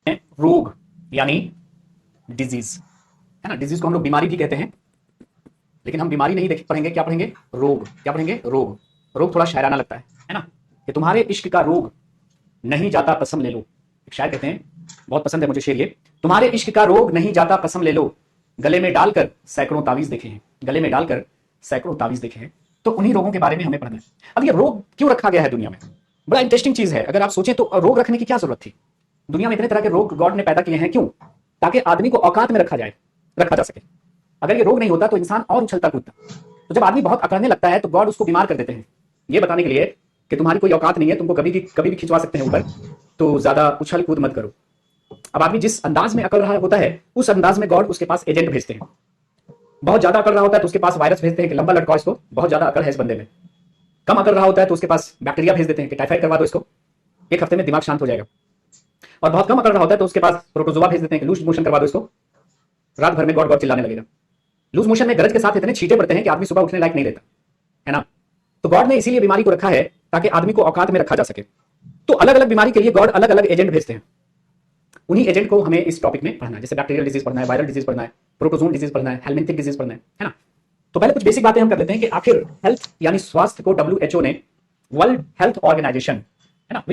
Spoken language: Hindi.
रोग यानी डिजीज, है ना। डिजीज को हम लोग बीमारी भी कहते हैं, लेकिन हम बीमारी नहीं देख पढ़ेंगे, क्या पढ़ेंगे? रोग। क्या पढ़ेंगे? रोग। रोग थोड़ा शायराना लगता है ना, कि तुम्हारे इश्क का रोग नहीं जाता कसम ले लो। एक शायर कहते हैं, बहुत पसंद है मुझे शेर ये, तुम्हारे इश्क का रोग नहीं जाता कसम ले लो, गले में डालकर सैकड़ों तावीज देखे हैं, गले में डालकर सैकड़ों तावीज देखे हैं। तो उन्हीं रोगों के बारे में हमें पढ़ना है। अब ये रोग क्यों रखा गया है दुनिया में? बड़ा इंटरेस्टिंग चीज है। अगर आप सोचें तो रोग रखने की क्या जरूरत थी? दुनिया में इतने तरह के रोग गॉड ने पैदा किए हैं, क्यों? ताकि आदमी को औकात में रखा जा सके। अगर ये रोग नहीं होता तो इंसान और उछलता कूदता। तो जब आदमी बहुत अकड़ने लगता है तो गॉड उसको बीमार कर देते हैं, ये बताने के लिए कि तुम्हारी कोई औकात नहीं है, तुमको कभी भी खिंचवा सकते हैं ऊपर, तो ज्यादा उछल कूद मत करो। अब आदमी जिस अंदाज में अकड़ रहा होता है, उस अंदाज में गॉड उसके पास एजेंट भेजते हैं। बहुत ज्यादा अकड़ रहा होता है तो उसके पास वायरस भेजते हैं कि लंबा लटकाओ इसको, बहुत ज्यादा अकड़ है इस बंदे में। कम अकड़ रहा होता है तो उसके पास बैक्टीरिया भेज देते हैं कि टाइफाइड करवा दो इसको, एक हफ्ते में दिमाग शांत हो जाएगा। और बहुत कम अकड़ रहा होता है तो उसके पास प्रोटोजोआ भेज देते हैं कि लूज मोशन करवा दो इसको, रात भर में गॉड गॉड चिल्लाने लगेगा। लूज मोशन में गरज के साथ इतने छींटे पड़ते हैं कि आदमी सुबह उठने लायक नहीं रहता, है ना। तो गॉड ने इसीलिए बीमारी को रखा है ताकि आदमी को औकात में रखा जा सके। तो अलग अलग बीमारी के लिए गॉड अलग अलग एजेंट भेजते हैं। उन्हीं एजेंट को हमें इस टॉपिक में पढ़ना है। जैसे बैक्टीरियल डिजीज पढ़ना है, वायरल डिजीज पढ़ना है, प्रोटोजोन डिजीज पढ़ना है, हेलमिंथिक डिजीज पढ़ना है ना। तो पहले कुछ बेसिक बातें हम कर लेते हैं कि आखिर हेल्थ यानी स्वास्थ्य को WHO ने, वर्ल्ड हेल्थ ऑर्गेनाइजेशन, है ना,